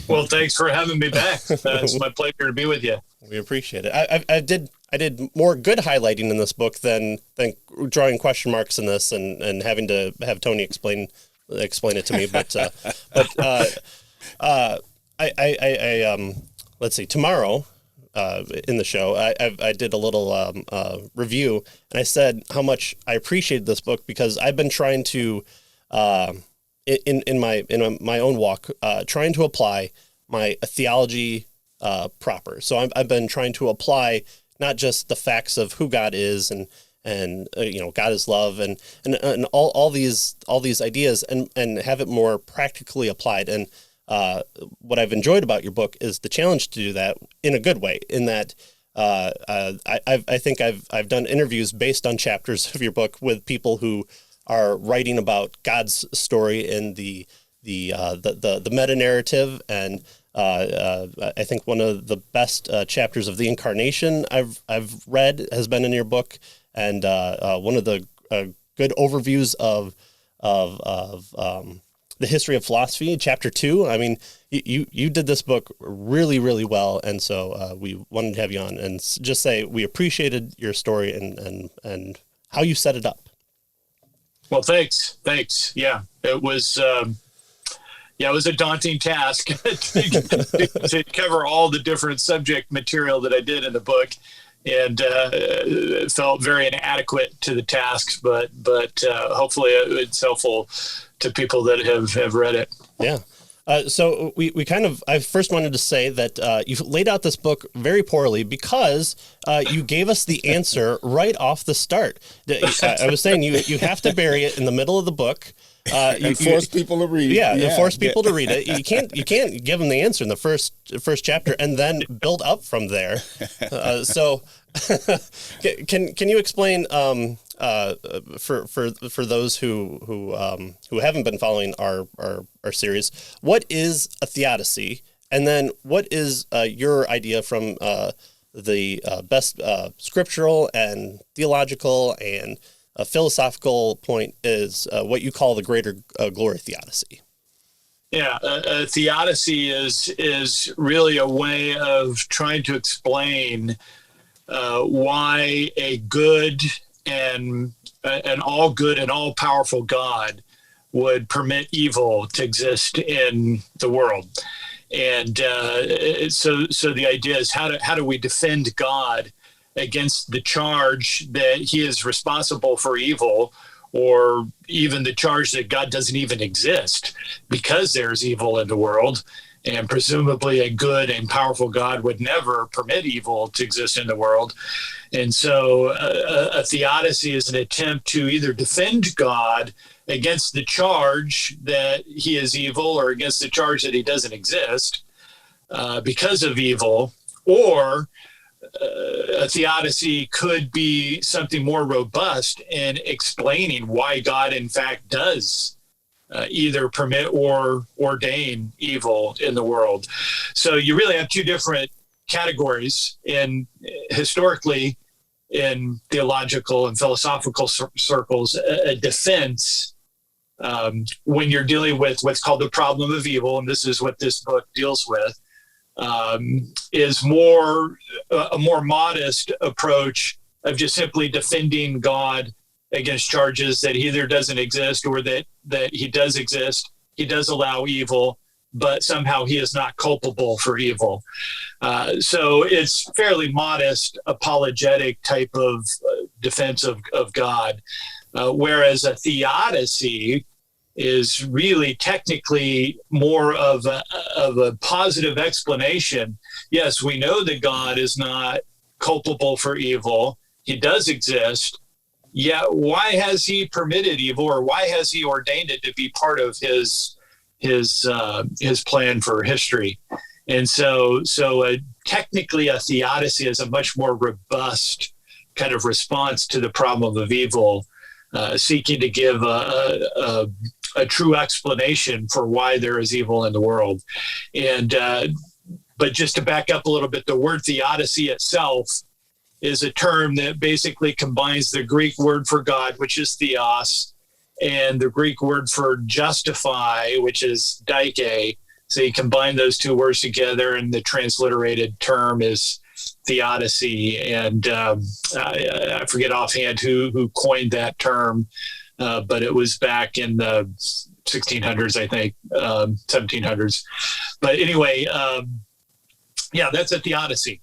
Well, thanks for having me back. It's my pleasure to be with you. We appreciate it. I did more good highlighting in this book than drawing question marks in this and having to have Tony explain it to me. But let's see, tomorrow in the show I did a little review, and I said how much I appreciated this book because I've been trying to in my own walk trying to apply my theology proper. So I've been trying to apply not just the facts of who God is and God is love and all these ideas and have it more practically applied. And what I've enjoyed about your book is the challenge to do that in a good way. In that I think I've done interviews based on chapters of your book with people who are writing about God's story in the meta narrative, and I think one of the best chapters of the Incarnation I've read has been in your book, and one of the good overviews of the history of philosophy, chapter 2. I mean, you did this book really, really well, and so we wanted to have you on and just say we appreciated your story and how you set it up. Well, thanks. Yeah, it was. It was a daunting task to cover all the different subject material that I did in the book, and it felt very inadequate to the tasks. But hopefully it's helpful to people that have read it. Yeah. So I first wanted to say that you've laid out this book very poorly because you gave us the answer right off the start. I was saying you have to bury it in the middle of the book. And force people to read. Yeah, force people to read it. You can't give them the answer in the first chapter and then build up from there. So, can you explain for those who haven't been following our series, what is a theodicy, and then what is your idea from the best scriptural and theological and a philosophical point is what you call the greater glory theodicy? Yeah, a theodicy is really a way of trying to explain why a good and an all good and all powerful God would permit evil to exist in the world. And so the idea is how do we defend God against the charge that he is responsible for evil, or even the charge that God doesn't even exist because there's evil in the world. And presumably a good and powerful God would never permit evil to exist in the world. And so a theodicy is an attempt to either defend God against the charge that he is evil or against the charge that he doesn't exist because of evil, or a theodicy could be something more robust in explaining why God, in fact, does either permit or ordain evil in the world. So you really have two different categories historically in theological and philosophical circles. A defense, when you're dealing with what's called the problem of evil, and this is what this book deals with, is a more modest approach of just simply defending God against charges that he either doesn't exist or that he does exist. He does allow evil, but somehow he is not culpable for evil. So it's fairly modest apologetic type of defense of God, whereas a theodicy is really technically more of a positive explanation. Yes, we know that God is not culpable for evil. He does exist. Yet why has he permitted evil, or why has he ordained it to be part of his plan for history? And so technically a theodicy is a much more robust kind of response to the problem of evil, seeking to give a true explanation for why there is evil in the world. And but just to back up a little bit, the word theodicy itself is a term that basically combines the Greek word for God, which is theos, and the Greek word for justify, which is dike, So you combine those two words together, and the transliterated term is theodicy. And I forget offhand who coined that term, but it was back in the 1600s, I think, 1700s. But anyway, yeah, that's a theodicy.